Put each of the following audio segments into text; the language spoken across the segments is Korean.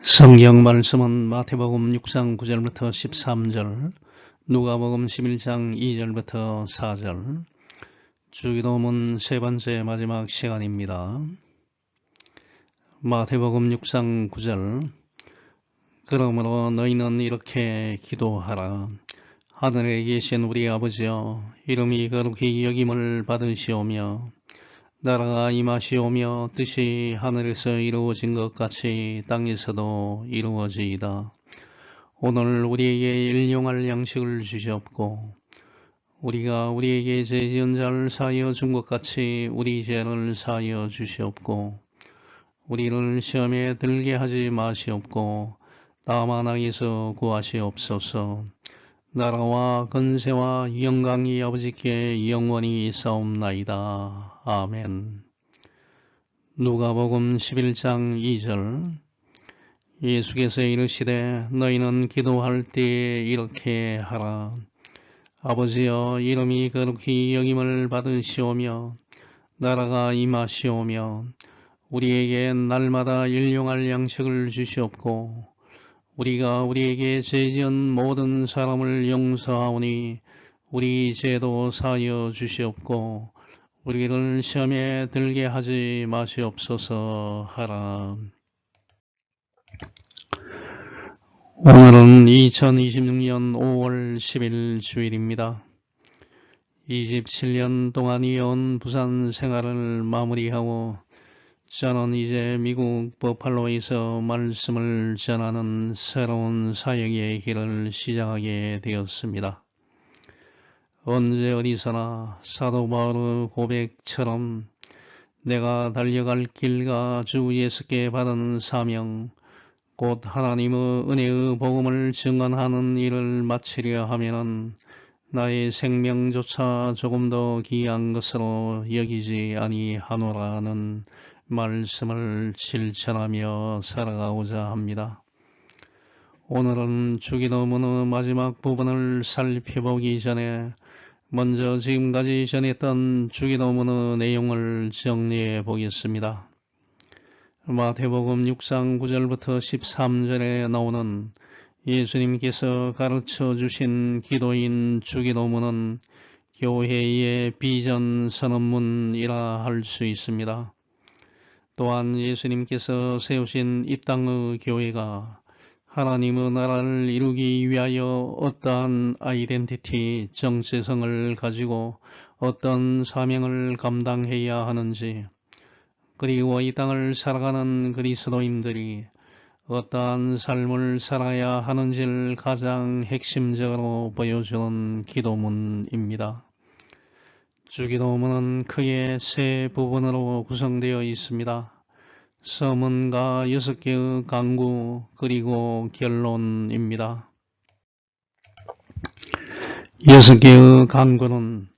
성경 말씀은 마태복음 6장 9절부터 13절, 누가복음 11장 2절부터 4절, 주기도문 세 번째 마지막 시간입니다. 마태복음 6장 9절, 그러므로 너희는 이렇게 기도하라. 하늘에 계신 우리 아버지여, 이름이 거룩히 여김을 받으시오며 나라가 임하시오며 뜻이 하늘에서 이루어진 것 같이 땅에서도 이루어지이다. 오늘 우리에게 일용할 양식을 주시옵고 우리가 우리에게 죄 지은 자를 사하여 준 것 같이 우리 죄를 사하여 주시옵고 우리를 시험에 들게 하지 마시옵고 다만 악에서 구하시옵소서. 나라와 권세와 영광이 아버지께 영원히 있사옵나이다. 아멘. 누가복음 11장 2절, 예수께서 이르시되 너희는 기도할 때에 이렇게 하라. 아버지여, 이름이 거룩히 여김을 받으시오며 나라가 임하시오며 우리에게 날마다 일용할 양식을 주시옵고 우리가 우리에게 죄 지은 모든 사람을 용서하오니 우리 죄도 사하여 주시옵고 우리를 시험에 들게 하지 마시옵소서 하라. 오늘은 2026년 5월 10일 주일입니다. 27년 동안 이어온 부산 생활을 마무리하고 저는 이제 미국 버팔로에서 말씀을 전하는 새로운 사역의 길을 시작하게 되었습니다. 언제 어디서나 사도 바울의 고백처럼 내가 달려갈 길과 주 예수께 받은 사명, 곧 하나님의 은혜의 복음을 증언하는 일을 마치려 하면은 나의 생명조차 조금 더 귀한 것으로 여기지 아니하노라는 말씀을 실천하며 살아가고자 합니다. 오늘은 주기도문의 마지막 부분을 살펴보기 전에 먼저 지금까지 전했던 주기도문의 내용을 정리해 보겠습니다. 마태복음 6장 9절부터 13절에 나오는 예수님께서 가르쳐 주신 기도인 주기도문은 교회의 비전 선언문이라 할 수 있습니다. 또한 예수님께서 세우신 이 땅의 교회가 하나님의 나라를 이루기 위하여 어떠한 아이덴티티, 정체성을 가지고 어떤 사명을 감당해야 하는지, 그리고 이 땅을 살아가는 그리스도인들이 어떠한 삶을 살아야 하는지를 가장 핵심적으로 보여주는 기도문입니다. 주기도문은 크게 세 부분으로 구성되어 있습니다. 서문과 6개의 강구 그리고 결론입니다. 6개의 강구는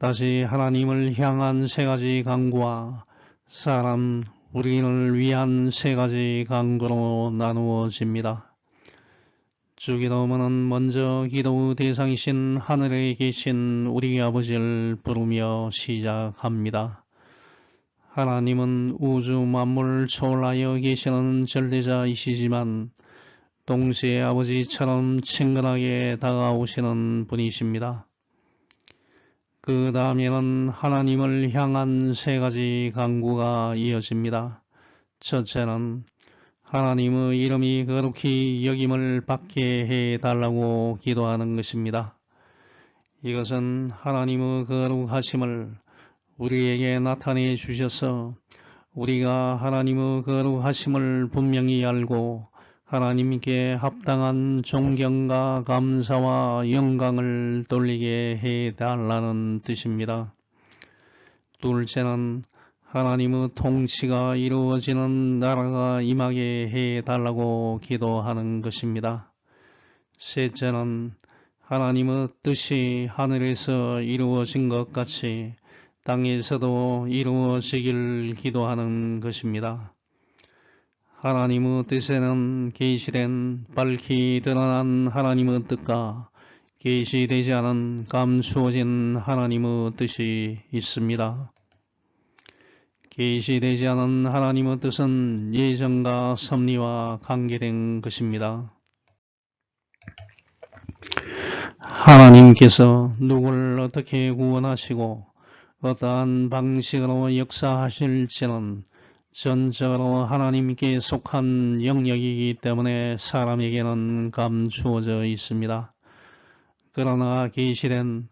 다시 하나님을 향한 세 가지 강구와 사람, 우리를 위한 세 가지 강구로 나누어집니다. 주기도문은 먼저 기도의 대상이신 하늘에 계신 우리 아버지를 부르며 시작합니다. 하나님은 우주 만물을 초월하여 계시는 절대자이시지만 동시에 아버지처럼 친근하게 다가오시는 분이십니다. 그 다음에는 하나님을 향한 세 가지 간구가 이어집니다. 첫째는 하나님의 이름이 거룩히 여김을 받게 해달라고 기도하는 것입니다. 이것은 하나님의 거룩하심을 우리에게 나타내 주셔서 우리가 하나님의 거룩하심을 분명히 알고 하나님께 합당한 존경과 감사와 영광을 돌리게 해달라는 뜻입니다. 둘째는 하나님의 통치가 이루어지는 나라가 임하게 해달라고 기도하는 것입니다. 셋째는 하나님의 뜻이 하늘에서 이루어진 것 같이 땅에서도 이루어지길 기도하는 것입니다. 하나님의 뜻에는 계시된 밝히 드러난 하나님의 뜻과 계시되지 않은 감추어진 하나님의 뜻이 있습니다. 계시되지 않은 하나님의 뜻은 예정과 섭리와 관계된 것입니다. 하나님께서 누구를 어떻게 구원하시고 어떠한 방식으로 역사하실지는 전적으로 하나님께 속한 영역이기 때문에 사람에게는 감추어져 있습니다. 그러나 계시된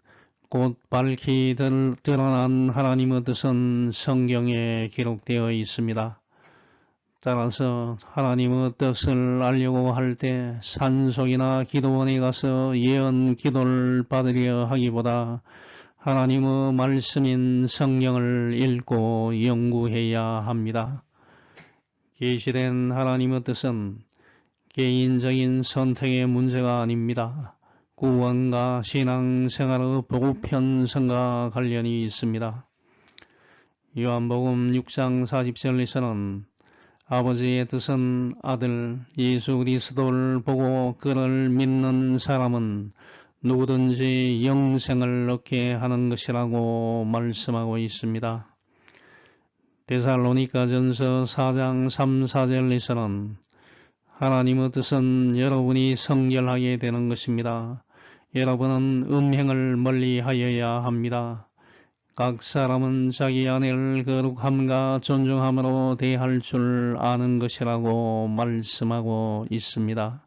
곧 밝히 드러난 하나님의 뜻은 성경에 기록되어 있습니다. 따라서 하나님의 뜻을 알려고 할 때 산속이나 기도원에 가서 예언 기도를 받으려 하기보다 하나님의 말씀인 성경을 읽고 연구해야 합니다. 계시된 하나님의 뜻은 개인적인 선택의 문제가 아닙니다. 구원과 신앙생활의 보편성과 관련이 있습니다. 요한복음 6장 40절에서는 아버지의 뜻은 아들 예수 그리스도를 보고 그를 믿는 사람은 누구든지 영생을 얻게 하는 것이라고 말씀하고 있습니다. 데살로니가전서 4장 3, 4절에서는 하나님의 뜻은 여러분이 성결하게 되는 것입니다. 여러분은 음행을 멀리하여야 합니다. 각 사람은 자기 아내를 거룩함과 존중함으로 대할 줄 아는 것이라고 말씀하고 있습니다.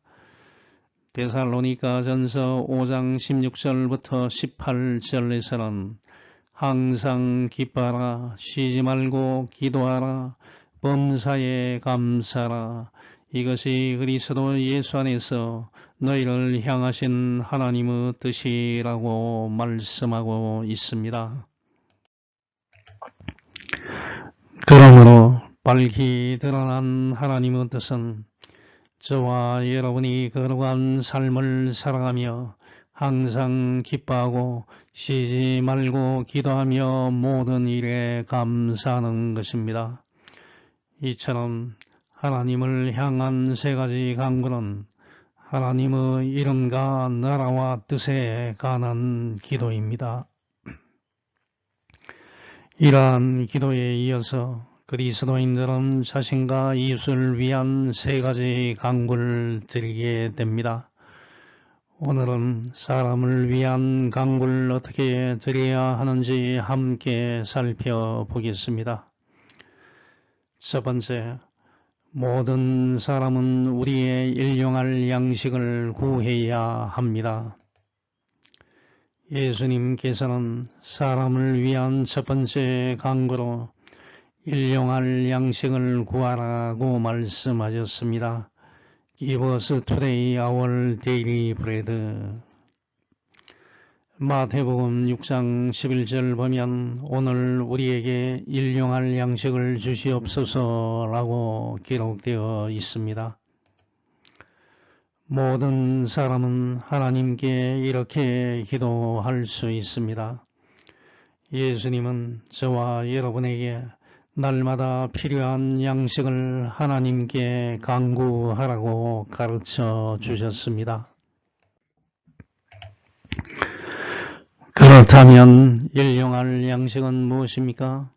데살로니가전서 5장 16절부터 18절에서는 항상 기뻐하라, 쉬지 말고 기도하라, 범사에 감사하라. 이것이 그리스도 예수 안에서 너희를 향하신 하나님의 뜻이라고 말씀하고 있습니다. 그러므로 밝히 드러난 하나님의 뜻은 저와 여러분이 거룩한 삶을 살아가며 항상 기뻐하고 쉬지 말고 기도하며 모든 일에 감사하는 것입니다. 이처럼 하나님을 향한 세 가지 간구는 하나님의 이름과 나라와 뜻에 관한 기도입니다. 이러한 기도에 이어서 그리스도인들은 자신과 이웃을 위한 세 가지 간구를 드리게 됩니다. 오늘은 사람을 위한 간구를 어떻게 드려야 하는지 함께 살펴보겠습니다. 첫 번째, 모든 사람은 우리의 일용할 양식을 구해야 합니다. 예수님께서는 사람을 위한 첫 번째 간구로 일용할 양식을 구하라고 말씀하셨습니다. Give us today our daily bread. 마태복음 6장 11절 보면 오늘 우리에게 일용할 양식을 주시옵소서라고 기록되어 있습니다. 모든 사람은 하나님께 이렇게 기도할 수 있습니다. 예수님은 저와 여러분에게 날마다 필요한 양식을 하나님께 간구하라고 가르쳐 주셨습니다. 그렇다면 일용할 양식은 무엇입니까?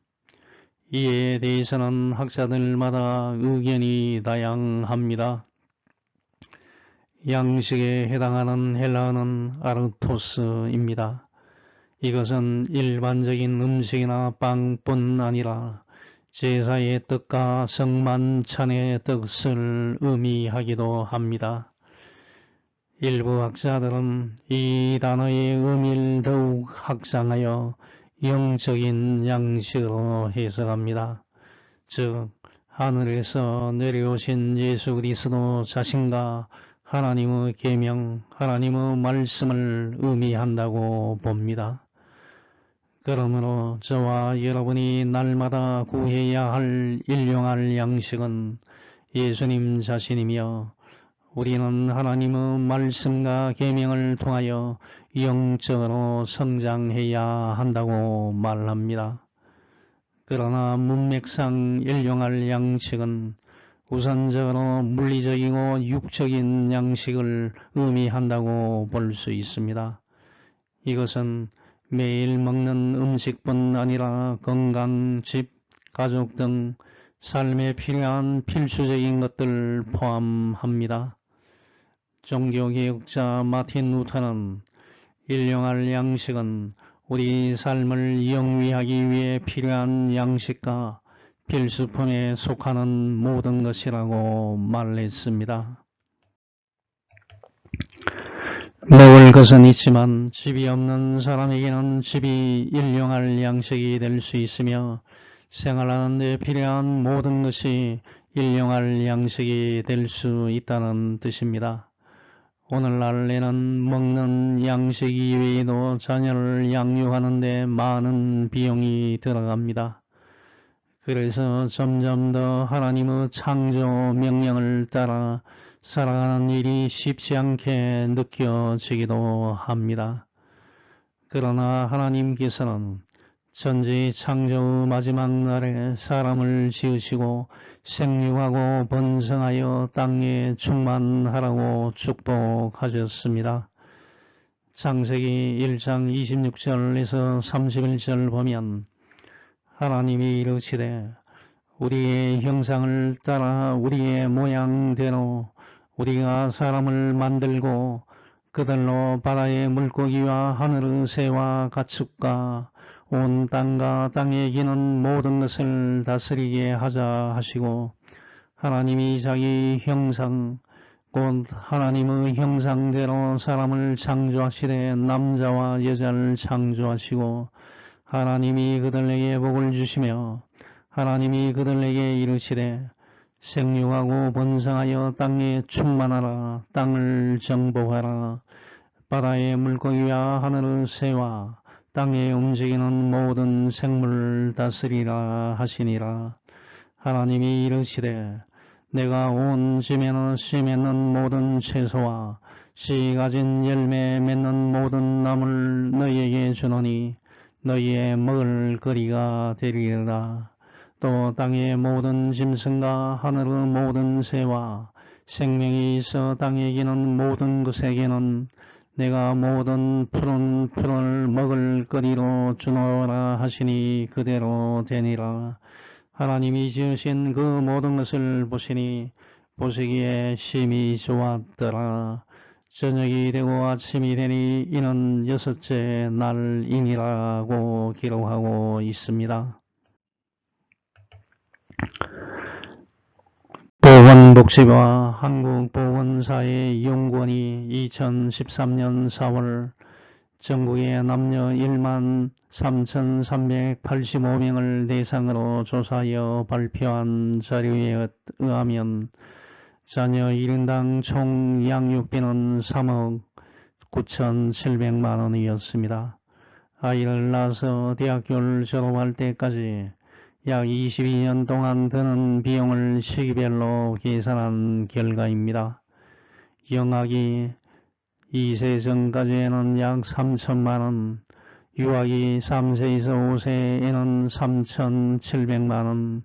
이에 대해서는 학자들마다 의견이 다양합니다. 양식에 해당하는 헬라어는 아르토스입니다. 이것은 일반적인 음식이나 빵뿐 아니라 제사의 뜻과 성만찬의 뜻을 의미하기도 합니다. 일부 학자들은 이 단어의 의미를 더욱 확장하여 영적인 양식으로 해석합니다. 즉, 하늘에서 내려오신 예수 그리스도 자신과 하나님의 계명, 하나님의 말씀을 의미한다고 봅니다. 그러므로 저와 여러분이 날마다 구해야 할 일용할 양식은 예수님 자신이며 우리는 하나님의 말씀과 계명을 통하여 영적으로 성장해야 한다고 말합니다. 그러나 문맥상 일용할 양식은 우선적으로 물리적이고 육적인 양식을 의미한다고 볼 수 있습니다. 이것은 매일 먹는 음식뿐 아니라 건강, 집, 가족 등 삶에 필요한 필수적인 것들 포함합니다. 종교개혁자 마틴 루터는 일용할 양식은 우리 삶을 영위하기 위해 필요한 양식과 필수품에 속하는 모든 것이라고 말했습니다. 먹을 것은 있지만 집이 없는 사람에게는 집이 일용할 양식이 될 수 있으며 생활하는 데 필요한 모든 것이 일용할 양식이 될 수 있다는 뜻입니다. 오늘날에는 먹는 양식 이외에도 자녀를 양육하는 데 많은 비용이 들어갑니다. 그래서 점점 더 하나님의 창조 명령을 따라 살아가는 일이 쉽지 않게 느껴지기도 합니다. 그러나 하나님께서는 천지 창조의 마지막 날에 사람을 지으시고 생육하고 번성하여 땅에 충만하라고 축복하셨습니다. 창세기 1장 26절에서 31절 보면 하나님이 이르시되 우리의 형상을 따라 우리의 모양대로 우리가 사람을 만들고 그들로 바다의 물고기와 하늘의 새와 가축과 온 땅과 땅에 기는 모든 것을 다스리게 하자 하시고 하나님이 자기 형상 곧 하나님의 형상대로 사람을 창조하시되 남자와 여자를 창조하시고 하나님이 그들에게 복을 주시며 하나님이 그들에게 이르시되 생육하고 번성하여 땅에 충만하라 땅을 정복하라 바다의 물고기와 하늘의 새와 땅에 움직이는 모든 생물을 다스리라 하시니라. 하나님이 이르시되 내가 온 지면의 씨 맺는 모든 채소와 씨 가진 열매 맺는 모든 나무를 너희에게 주노니 너희의 먹을 거리가 되리라. 또 땅의 모든 짐승과 하늘의 모든 새와 생명이 있어 땅에 기는 모든 것에게는 내가 모든 푸른 풀을 먹을 거리로 주노라 하시니 그대로 되니라. 하나님이 지으신 그 모든 것을 보시니 보시기에 심히 좋았더라. 저녁이 되고 아침이 되니 이는 여섯째 날이니라고 기록하고 있습니다. 보건복지부와 한국보건사회 연구원이 2013년 4월 전국의 남녀 1만 3,385명을 대상으로 조사하여 발표한 자료에 의하면 자녀 1인당 총 양육비는 3억 9,700만 원이었습니다. 아이를 낳아서 대학교를 졸업할 때까지 약 22년 동안 드는 비용을 시기별로 계산한 결과입니다. 영아기 2세 전까지에는 약 3천만 원, 유아기 3세에서 5세에는 3,700만 원,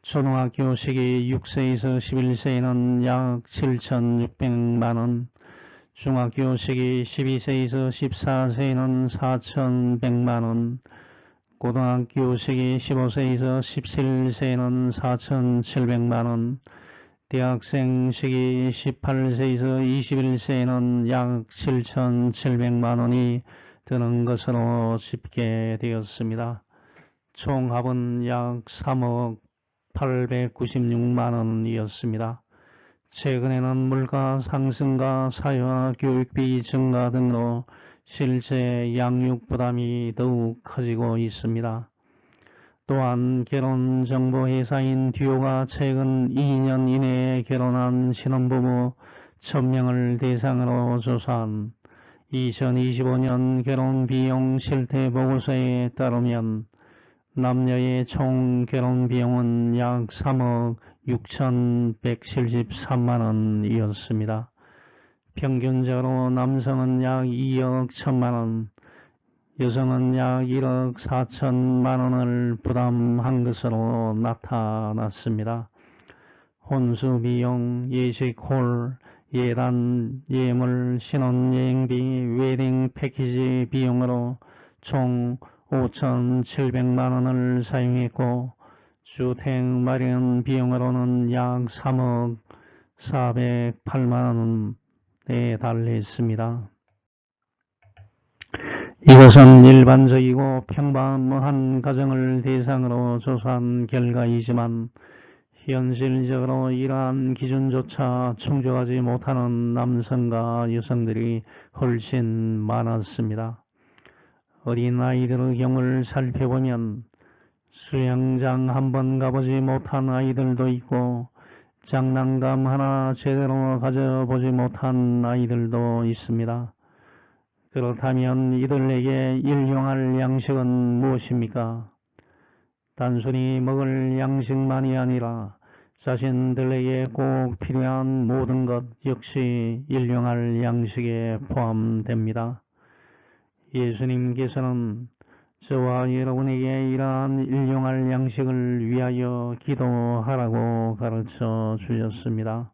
초등학교 시기 6세에서 11세에는 약 7,600만 원, 중학교 시기 12세에서 14세에는 4,100만 원, 고등학교 시기 15세에서 17세에는 4,700만 원, 대학생 시기 18세에서 21세에는 약 7,700만 원이 드는 것으로 집계되었습니다. 총합은 약 3억 896만 원이었습니다. 최근에는 물가 상승과 사회와 교육비 증가 등으로 실제 양육 부담이 더욱 커지고 있습니다. 또한 결혼정보회사인 듀오가 최근 2년 이내에 결혼한 신혼부부 1000명을 대상으로 조사한 2025년 결혼비용 실태보고서에 따르면 남녀의 총 결혼비용은 약 3억 6,173만 원이었습니다. 평균적으로 남성은 약 2억 1천만 원, 여성은 약 1억 4천만 원을 부담한 것으로 나타났습니다. 혼수비용, 예식홀, 예단, 예물, 신혼여행비, 웨딩 패키지 비용으로 총 5,700만 원을 사용했고 주택 마련 비용으로는 약 3억 408만 원에 달했습니다. 이것은 일반적이고 평범한 가정을 대상으로 조사한 결과이지만 현실적으로 이러한 기준조차 충족하지 못하는 남성과 여성들이 훨씬 많았습니다. 어린 아이들의 경우를 살펴보면 수영장 한번 가보지 못한 아이들도 있고 장난감 하나 제대로 가져보지 못한 아이들도 있습니다. 그렇다면 이들에게 일용할 양식은 무엇입니까? 단순히 먹을 양식만이 아니라 자신들에게 꼭 필요한 모든 것 역시 일용할 양식에 포함됩니다. 예수님께서는 저와 여러분에게 이러한 일용할 양식을 위하여 기도하라고 가르쳐 주셨습니다.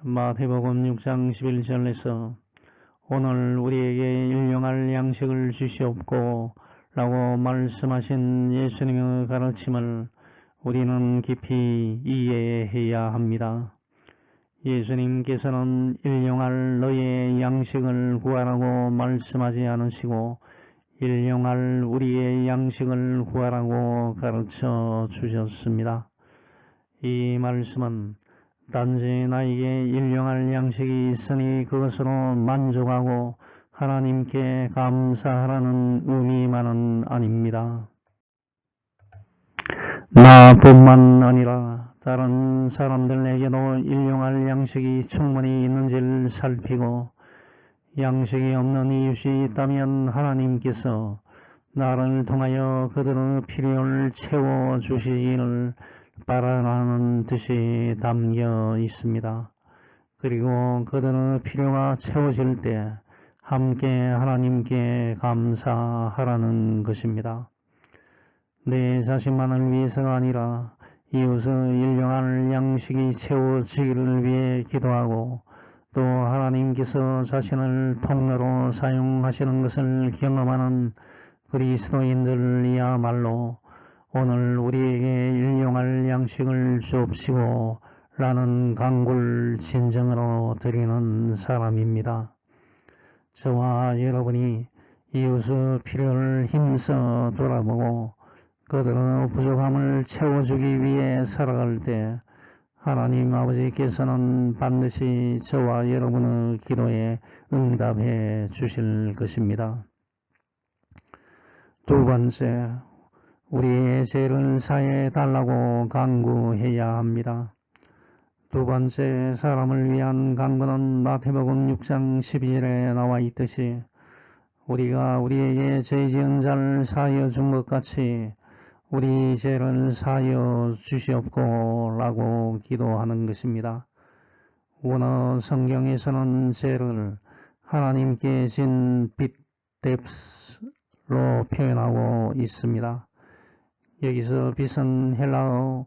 마태복음 6장 11절에서 오늘 우리에게 일용할 양식을 주시옵고 라고 말씀하신 예수님의 가르침을 우리는 깊이 이해해야 합니다. 예수님께서는 일용할 너의 양식을 구하라고 말씀하지 않으시고 일용할 우리의 양식을 구하라고 가르쳐 주셨습니다. 이 말씀은 단지 나에게 일용할 양식이 있으니 그것으로 만족하고 하나님께 감사하라는 의미만은 아닙니다. 나뿐만 아니라 다른 사람들에게도 일용할 양식이 충분히 있는지를 살피고 양식이 없는 이웃이 있다면 하나님께서 나를 통하여 그들의 필요를 채워주시기를 바라는 뜻이 담겨 있습니다. 그리고 그들의 필요가 채워질 때 함께 하나님께 감사하라는 것입니다. 내 자신만을 위해서가 아니라 이웃의 일용할 양식이 채워지기를 위해 기도하고 또 하나님께서 자신을 통로로 사용하시는 것을 경험하는 그리스도인들이야말로 오늘 우리에게 일용할 양식을 주옵시고 라는 간구를 진정으로 드리는 사람입니다. 저와 여러분이 이웃의 필요를 힘써 돌아보고 그들의 부족함을 채워주기 위해 살아갈 때 하나님 아버지께서는 반드시 저와 여러분의 기도에 응답해 주실 것입니다. 두 번째, 우리의 죄를 사해 달라고 간구해야 합니다. 두 번째 사람을 위한 간구는 마태복음 6장 12절에 나와 있듯이 우리가 우리에게 죄 지은 자를 사하여 준 것 같이 우리 죄를 사하여 주시옵고 라고 기도하는 것입니다. 원어 성경에서는 죄를 하나님께 진 빚뎁스로 표현하고 있습니다. 여기서 빚은 헬라어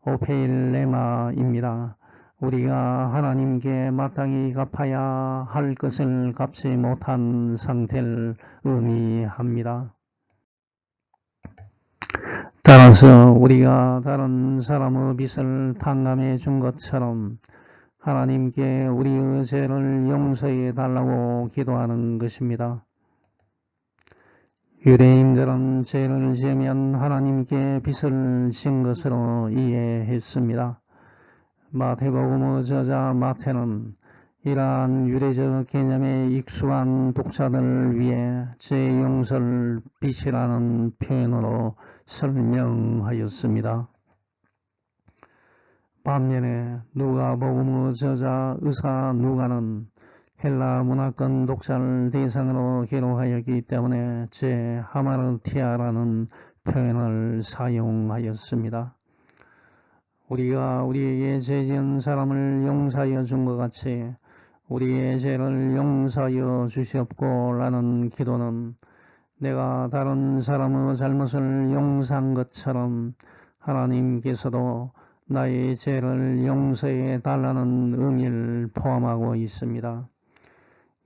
오페일레마입니다. 우리가 하나님께 마땅히 갚아야 할 것을 갚지 못한 상태를 의미합니다. 따라서 우리가 다른 사람의 빚을 탕감해 준 것처럼 하나님께 우리의 죄를 용서해 달라고 기도하는 것입니다. 유대인들은 죄를 지으면 하나님께 빚을 진 것으로 이해했습니다. 마태복음의 저자 마태는 이러한 유대적 개념에 익숙한 독자들을 위해 죄 용서를 빚이라는 표현으로 설명하였습니다. 반면에 누가복음의 저자 의사 누가는 헬라 문화권 독자를 대상으로 기록하였기 때문에 죄 하마르티아라는 표현을 사용하였습니다. 우리가 우리에게 죄 지은 사람을 용서하여 준 것 같이 우리의 죄를 용서하여 주시옵고 라는 기도는 내가 다른 사람의 잘못을 용서한 것처럼 하나님께서도 나의 죄를 용서해 달라는 의미를 포함하고 있습니다.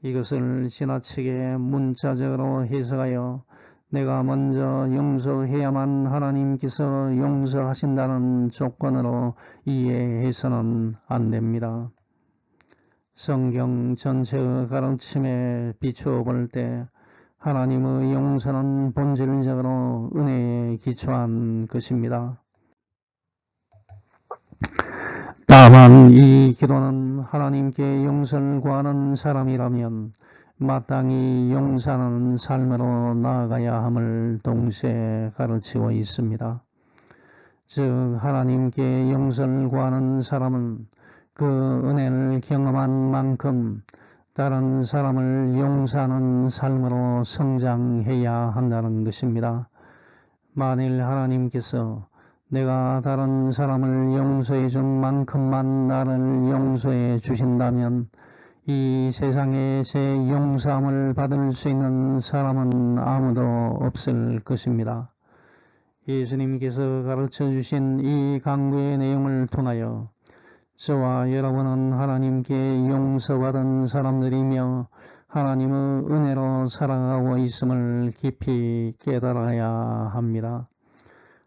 이것을 지나치게 문자적으로 해석하여 내가 먼저 용서해야만 하나님께서 용서하신다는 조건으로 이해해서는 안 됩니다. 성경 전체의 가르침에 비추어 볼 때 하나님의 용서는 본질적으로 은혜에 기초한 것입니다. 다만 이 기도는 하나님께 용서를 구하는 사람이라면 마땅히 용서하는 삶으로 나아가야 함을 동시에 가르치고 있습니다. 즉 하나님께 용서를 구하는 사람은 그 은혜를 경험한 만큼 다른 사람을 용서하는 삶으로 성장해야 한다는 것입니다. 만일 하나님께서 내가 다른 사람을 용서해 준 만큼만 나를 용서해 주신다면 이 세상에 제 용서함을 받을 수 있는 사람은 아무도 없을 것입니다. 예수님께서 가르쳐 주신 이 강구의 내용을 통하여 저와 여러분은 하나님께 용서받은 사람들이며 하나님의 은혜로 살아가고 있음을 깊이 깨달아야 합니다.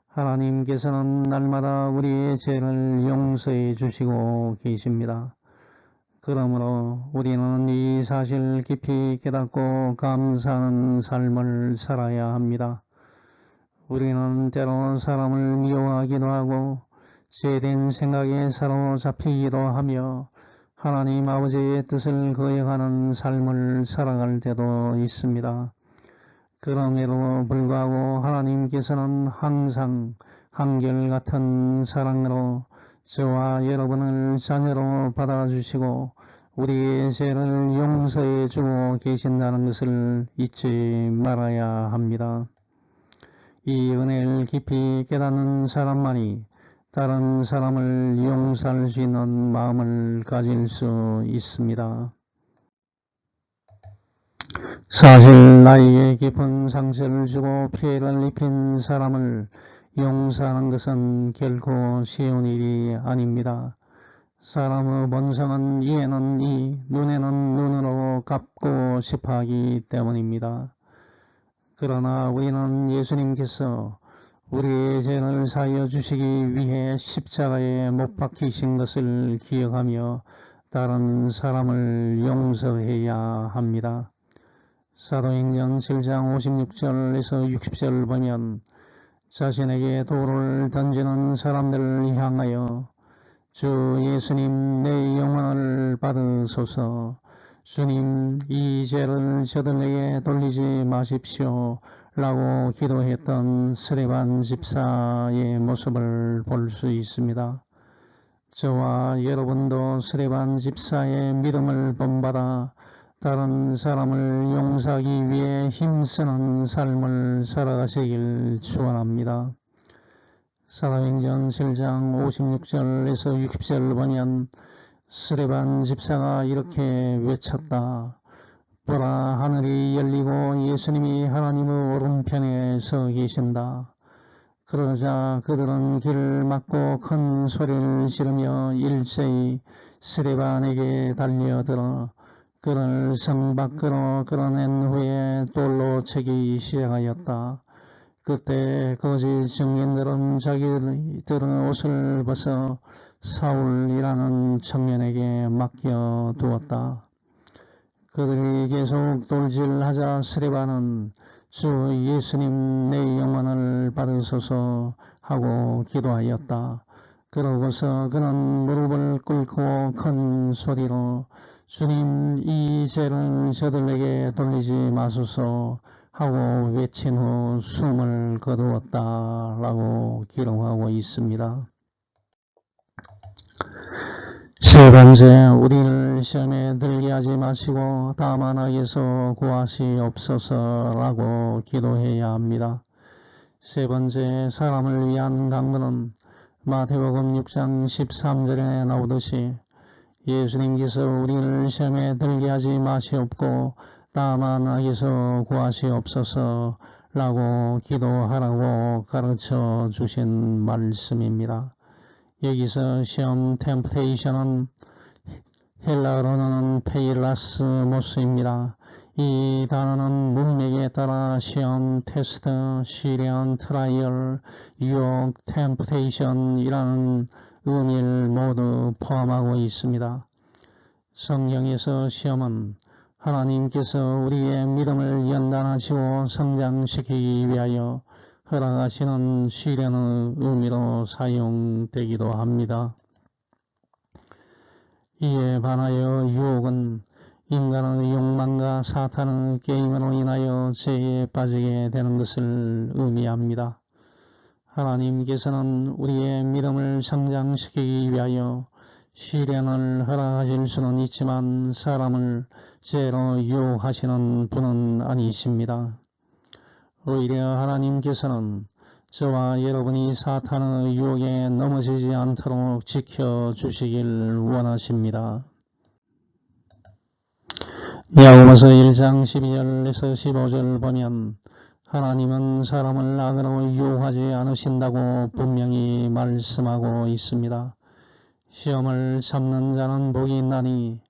하나님께서는 날마다 우리의 죄를 용서해 주시고 계십니다. 그러므로 우리는 이 사실 깊이 깨닫고 감사하는 삶을 살아야 합니다. 우리는 때로 사람을 미워하기도 하고 죄된 생각에 사로잡히기도 하며 하나님 아버지의 뜻을 거역하는 삶을 살아갈 때도 있습니다. 그럼에도 불구하고 하나님께서는 항상 한결같은 사랑으로 저와 여러분을 자녀로 받아주시고 우리의 죄를 용서해 주고 계신다는 것을 잊지 말아야 합니다. 이 은혜를 깊이 깨닫는 사람만이 다른 사람을 용서할 수 있는 마음을 가질 수 있습니다. 사실 나에게 깊은 상처를 주고 피해를 입힌 사람을 용서하는 것은 결코 쉬운 일이 아닙니다. 사람의 본성은 이에는 이, 눈에는 눈으로 갚고 싶어 하기 때문입니다. 그러나 우리는 예수님께서 우리의 죄를 사하여 주시기 위해 십자가에 못 박히신 것을 기억하며 다른 사람을 용서해야 합니다. 사도행전 7장 56절에서 60절을 보면 자신에게 돌을 던지는 사람들을 향하여 주 예수님 내 영혼을 받으소서, 주님 이 죄를 저들에게 돌리지 마십시오 라고 기도했던 스데반 집사의 모습을 볼 수 있습니다. 저와 여러분도 스데반 집사의 믿음을 본받아 다른 사람을 용서하기 위해 힘쓰는 삶을 살아가시길 축원합니다. 사도행전 7장 56절에서 60절을 보면 스데반 집사가 이렇게 외쳤다. 보라, 하늘이 열리고 예수님이 하나님의 오른편에 서 계신다. 그러자 그들은 길을 막고 큰 소리를 지르며 일제히 스데반에게 달려들어 그를 성 밖으로 끌어낸 후에 돌로 채기 시작하였다. 그때 거짓 증인들은 자기들의 옷을 벗어 사울이라는 청년에게 맡겨두었다. 그들이 계속 돌질하자 스데반은 주 예수님 내 영혼을 받으소서 하고 기도하였다. 그러고서 그는 무릎을 꿇고 큰 소리로 주님 이 죄를 저들에게 돌리지 마소서 하고 외친 후 숨을 거두었다 라고 기록하고 있습니다. 세 번째, 우리를 시험에 들게 하지 마시고 다만 악에서 구하시옵소서 라고 기도해야 합니다. 세 번째, 사람을 위한 강구는 마태복음 6장 13절에 나오듯이 예수님께서 우리를 시험에 들게 하지 마시옵고 다만 악에서 구하시옵소서 라고 기도하라고 가르쳐 주신 말씀입니다. 여기서 시험 템프테이션은 헬라어로는 페일라스모스입니다. 이 단어는 문맥에 따라 시험, 테스트, 시련, 트라이얼, 유혹, 템프테이션이라는 의미를 모두 포함하고 있습니다. 성경에서 시험은 하나님께서 우리의 믿음을 연단하시고 성장시키기 위하여 허락하시는 시련의 의미로 사용되기도 합니다. 이에 반하여 유혹은 인간의 욕망과 사탄의 게임으로 인하여 죄에 빠지게 되는 것을 의미합니다. 하나님께서는 우리의 믿음을 성장시키기 위하여 시련을 허락하실 수는 있지만 사람을 죄로 유혹하시는 분은 아니십니다. 오히려 하나님께서는 저와 여러분이 사탄의 유혹에 넘어지지 않도록 지켜주시길 원하십니다. 야고보서 1장 12절에서 15절 보면 하나님은 사람을 악으로 유혹하지 않으신다고 분명히 말씀하고 있습니다. 시험을 참는 자는 복이 있나니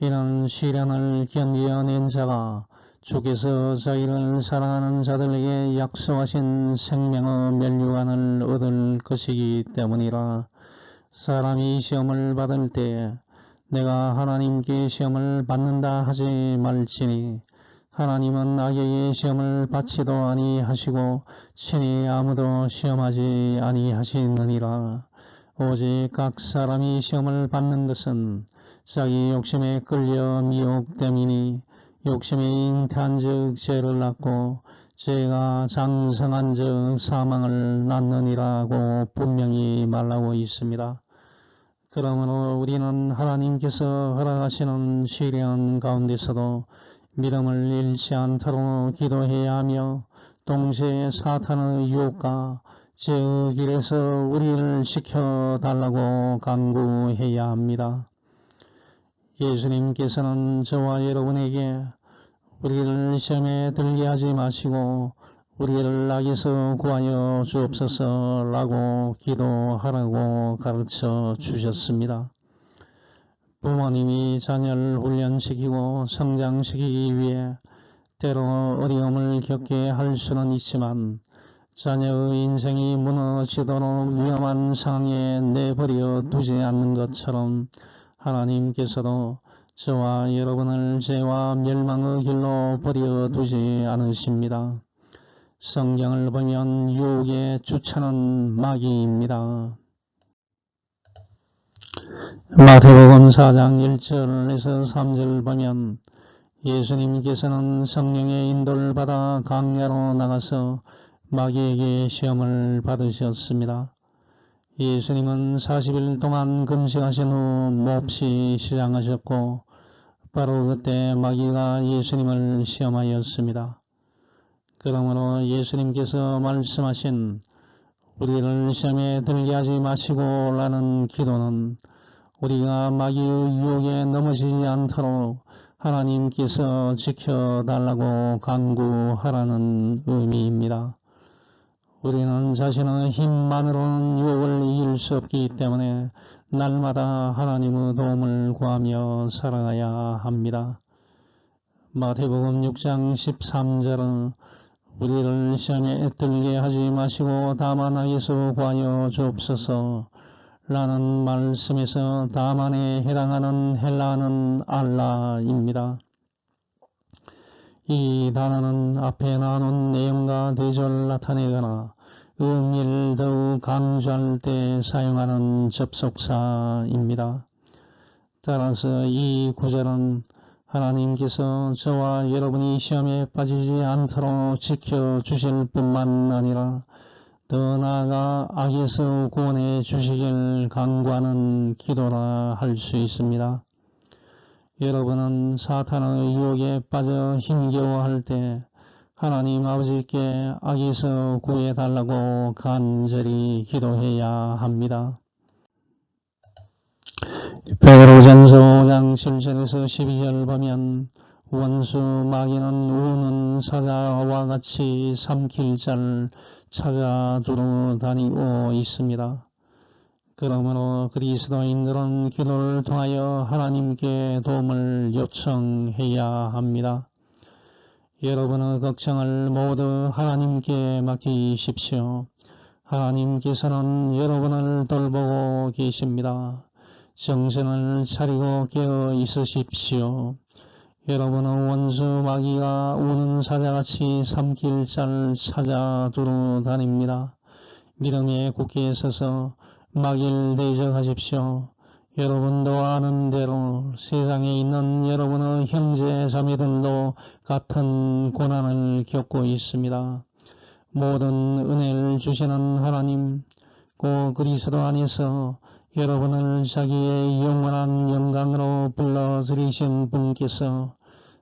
이는 시련을 견디어낸 자가 주께서 자기를 사랑하는 자들에게 약속하신 생명의 면류관을 얻을 것이기 때문이라. 사람이 시험을 받을 때 내가 하나님께 시험을 받는다 하지 말지니 하나님은 악에게 시험을 받지도 아니하시고 친히 아무도 시험하지 아니하시느니라. 오직 각 사람이 시험을 받는 것은 자기 욕심에 끌려 미혹됨이니 욕심이 잉태한 즉 죄를 낳고 죄가 장성한 즉 사망을 낳느니라고 분명히 말하고 있습니다. 그러므로 우리는 하나님께서 허락하시는 시련 가운데서도 믿음을 잃지 않도록 기도해야 하며 동시에 사탄의 유혹과 죄의 길에서 우리를 지켜달라고 간구해야 합니다. 예수님께서는 저와 여러분에게 우리를 시험에 들게 하지 마시고 우리를 악에서 구하여 주옵소서라고 기도하라고 가르쳐 주셨습니다. 부모님이 자녀를 훈련시키고 성장시키기 위해 때로 어려움을 겪게 할 수는 있지만 자녀의 인생이 무너지도록 위험한 상황에 내버려 두지 않는 것처럼 하나님께서도 저와 여러분을 죄와 멸망의 길로 버려두지 않으십니다. 성경을 보면 유혹의 주체는 마귀입니다. 마태복음 4장 1절에서 3절 보면 예수님께서는 성령의 인도를 받아 광야로 나가서 마귀에게 시험을 받으셨습니다. 예수님은 40일 동안 금식하신 후 몹시 시장하셨고 바로 그때 마귀가 예수님을 시험하였습니다. 그러므로 예수님께서 말씀하신 우리를 시험에 들게 하지 마시고 라는 기도는 우리가 마귀의 유혹에 넘어지지 않도록 하나님께서 지켜달라고 간구하라는 의미입니다. 우리는 자신의 힘만으로는 유혹을 이길 수 없기 때문에 날마다 하나님의 도움을 구하며 살아가야 합니다. 마태복음 6장 13절은 우리를 시험에 들게 하지 마시고 다만 악에서 구하여 주옵소서 라는 말씀에서 다만에 해당하는 헬라어는 알라입니다. 이 단어는 앞에 나눈 내용과 대조를 나타내거나 의미를 더욱 강조할 때 사용하는 접속사입니다. 따라서 이 구절은 하나님께서 저와 여러분이 시험에 빠지지 않도록 지켜주실 뿐만 아니라 더 나아가 악에서 구원해 주시길 간구하는 기도라 할 수 있습니다. 여러분은 사탄의 유혹에 빠져 힘겨워할 때 하나님 아버지께 악에서 구해달라고 간절히 기도해야 합니다. 베드로전서 5장 7절에서 12절 보면 원수 마귀는 우는 사자와 같이 삼킬 자를 찾아 두루 다니고 있습니다. 그러므로 그리스도인들은 기도를 통하여 하나님께 도움을 요청해야 합니다. 여러분의 걱정을 모두 하나님께 맡기십시오. 하나님께서는 여러분을 돌보고 계십니다. 정신을 차리고 깨어 있으십시오. 여러분의 원수 마귀가 우는 사자같이 삼킬잘 찾아 두루다닙니다. 믿음에 굳게 서서 마귀를 대적하십시오. 여러분도 아는 대로 세상에 있는 여러분의 형제 자매들도 같은 고난을 겪고 있습니다. 모든 은혜를 주시는 하나님, 고 그리스도 안에서 여러분을 자기의 영원한 영광으로 불러들이신 분께서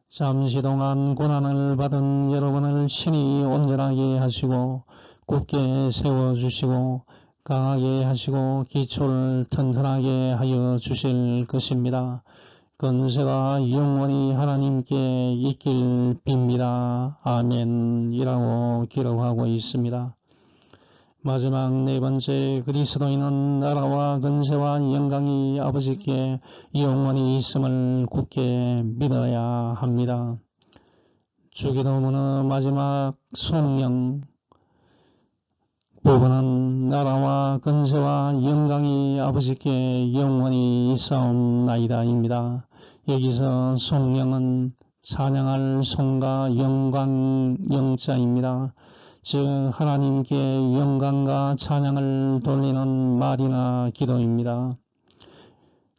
잠시 동안 고난을 받은 여러분을 친히 온전하게 하시고 굳게 세워주시고 강하게 하시고 기초를 튼튼하게 하여 주실 것입니다. 건세가 영원히 하나님께 있길 빕니다. 아멘이라고 기록하고 있습니다. 마지막 네 번째, 그리스도인은 나라와 건세와 영광이 아버지께 영원히 있음을 굳게 믿어야 합니다. 주기도문의 마지막 성령 부분은 나라와 건세와 영광이 아버지께 영원히 있사옵나이다입니다. 여기서 성령은 찬양할 성과 영광 영자입니다. 즉 하나님께 영광과 찬양을 돌리는 말이나 기도입니다.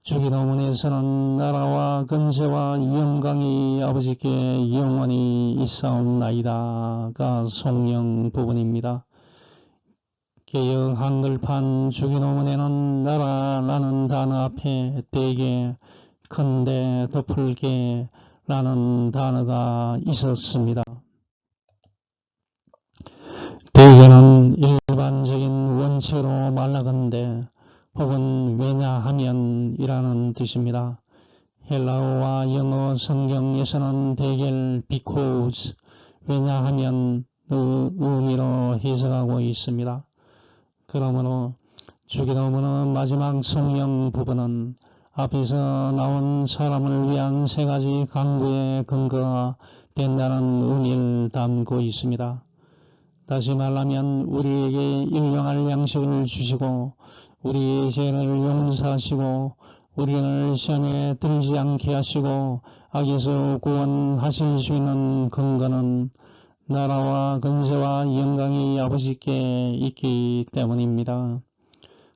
주기도문에서는 나라와 건세와 영광이 아버지께 영원히 있사옵나이다가 성령 부분입니다. 개역 한글판 주기도문에는 나라라는 단어 앞에 대개, 큰데, 덮을게 라는 단어가 있었습니다. 대개는 일반적인 원칙으로 말하건대 혹은 왜냐하면 이라는 뜻입니다. 헬라어와 영어 성경에서는 대개 because, 왜냐하면 의미로 해석하고 있습니다. 그러므로 주기도문의 마지막 성령 부분은 앞에서 나온 사람을 위한 세 가지 강구의 근거가 된다는 의미를 담고 있습니다. 다시 말하면 우리에게 일용할 양식을 주시고 우리의 죄를 용서하시고 우리를 시험에 들지 않게 하시고 악에서 구원하실 수 있는 근거는 나라와 건세와 영광이 아버지께 있기 때문입니다.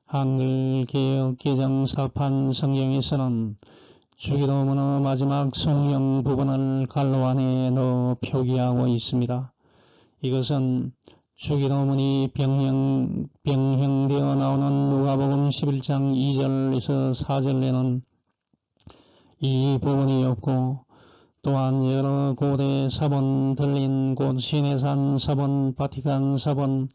한글개역 개정사판 성경에서는 주기도문의 마지막 성령 부분을 갈로 안에 넣어 표기하고 있습니다. 이것은 주기도문이 병행되어 나오는 누가복음 11장 2절에서 4절에는 이 부분이 없고 또한 여러 고대 사본 들린 곳 시내산 사본, 바티칸 사본,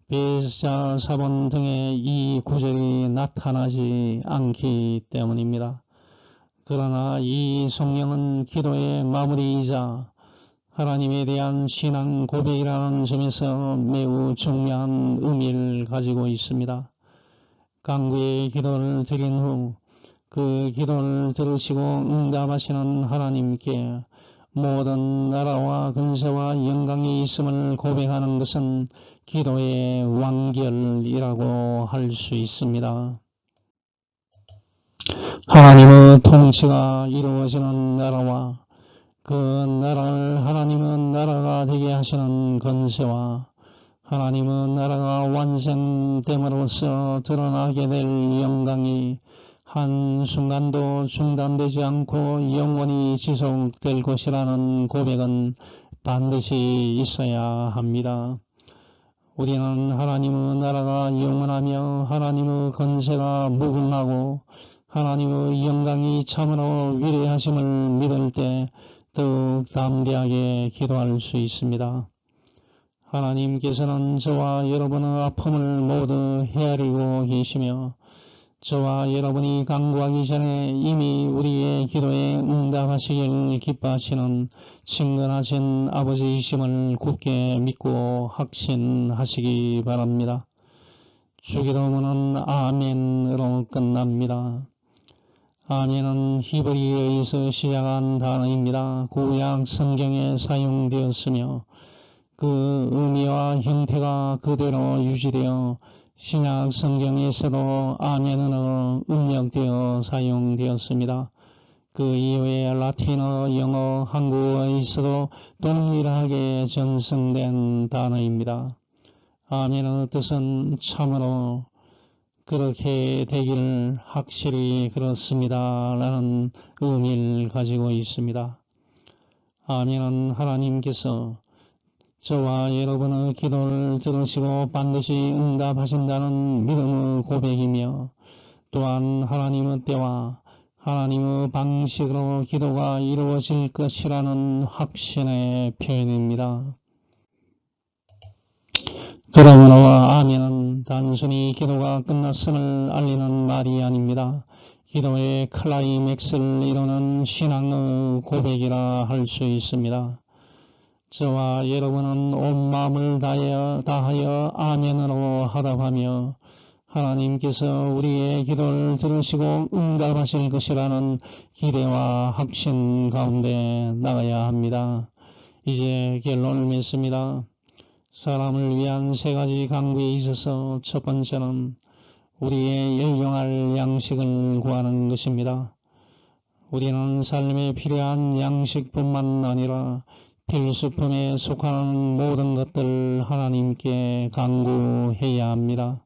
베자 사본 등의 이 구절이 나타나지 않기 때문입니다. 그러나 이 성령은 기도의 마무리이자 하나님에 대한 신앙 고백이라는 점에서 매우 중요한 의미를 가지고 있습니다. 강구의 기도를 드린 후 그 기도를 들으시고 응답하시는 하나님께 모든 나라와 근세와 영광이 있음을 고백하는 것은 기도의 완결이라고 할 수 있습니다. 하나님의 통치가 이루어지는 나라와 그 나라를 하나님의 나라가 되게 하시는 건세와 하나님의 나라가 완성됨으로써 드러나게 될 영광이 한순간도 중단되지 않고 영원히 지속될 것이라는 고백은 반드시 있어야 합니다. 우리는 하나님의 나라가 영원하며 하나님의 건세가 무궁하고 하나님의 영광이 참으로 위대하심을 믿을 때 더욱 담대하게 기도할 수 있습니다. 하나님께서는 저와 여러분의 아픔을 모두 헤아리고 계시며 저와 여러분이 간구하기 전에 이미 우리의 기도에 응답하시길 기뻐하시는 친근하신 아버지이심을 굳게 믿고 확신하시기 바랍니다. 주기도문은 아멘으로 끝납니다. 아멘은 히브리어에서 시작한 단어입니다. 구약 성경에 사용되었으며 그 의미와 형태가 그대로 유지되어 신약 성경에서도 아멘은 음력되어 사용되었습니다. 그 이후에 라틴어, 영어, 한국어에서도 동일하게 전승된 단어입니다. 아멘의 뜻은 참으로 그렇게 되기를 확실히 그렇습니다 라는 의미를 가지고 있습니다. 아멘은 하나님께서 저와 여러분의 기도를 들으시고 반드시 응답하신다는 믿음의 고백이며 또한 하나님의 때와 하나님의 방식으로 기도가 이루어질 것이라는 확신의 표현입니다. 그러므로 아멘은 단순히 기도가 끝났음을 알리는 말이 아닙니다. 기도의 클라이맥스를 이루는 신앙의 고백이라 할 수 있습니다. 저와 여러분은 온 마음을 다하여 아멘으로 하답하며 하나님께서 우리의 기도를 들으시고 응답하실 것이라는 기대와 확신 가운데 나가야 합니다. 이제 결론을 맺습니다. 사람을 위한 세 가지 강구에 있어서 첫 번째는 우리의 일용할 양식을 구하는 것입니다. 우리는 삶에 필요한 양식뿐만 아니라 필수품에 속하는 모든 것들을 하나님께 간구해야 합니다.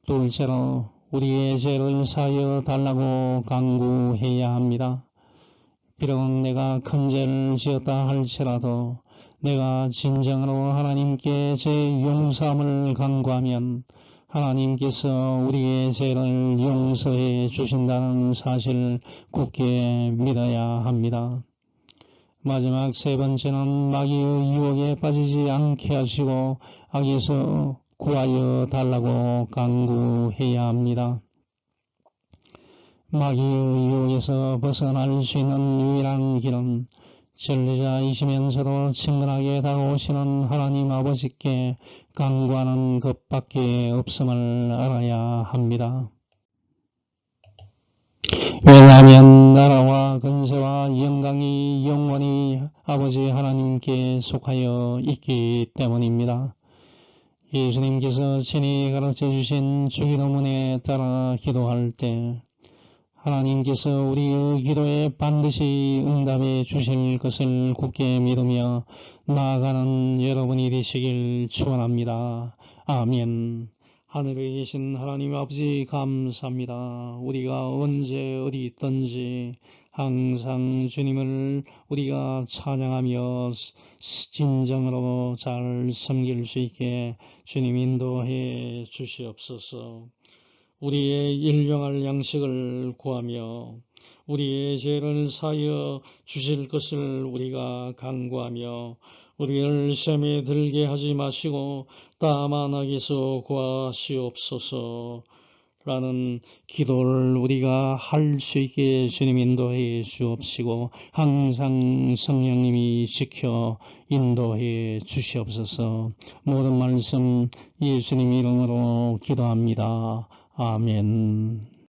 둘째로 우리의 죄를 사하여 달라고 간구해야 합니다. 비록 내가 큰 죄를 지었다 할지라도 내가 진정으로 하나님께 제 용서함을 간구하면 하나님께서 우리의 죄를 용서해 주신다는 사실을 굳게 믿어야 합니다. 마지막 세 번째는 마귀의 유혹에 빠지지 않게 하시고 악에서 구하여 달라고 간구해야 합니다. 마귀의 유혹에서 벗어날 수 있는 유일한 길은 진리자이시면서도 친근하게 다가오시는 하나님 아버지께 간구하는 것밖에 없음을 알아야 합니다. 왜냐하면 나라와 근세와 영광이 영원히 아버지 하나님께 속하여 있기 때문입니다. 예수님께서 친히 가르쳐 주신 주기도문에 따라 기도할 때 하나님께서 우리의 기도에 반드시 응답해 주실 것을 굳게 믿으며 나아가는 여러분이 되시길 축원합니다. 아멘. 하늘에 계신 하나님 아버지 감사합니다. 우리가 언제 어디 있든지 항상 주님을 우리가 찬양하며 진정으로 잘 섬길 수 있게 주님 인도해 주시옵소서. 우리의 일용할 양식을 구하며 우리의 죄를 사하여 주실 것을 우리가 간구하며 우리를 시험에 들게 하지 마시고 다만 악에서 구하시옵소서 라는 기도를 우리가 할 수 있게 주님 인도해 주옵시고 항상 성령님이 지켜 인도해 주시옵소서. 모든 말씀 예수님 이름으로 기도합니다. 아멘.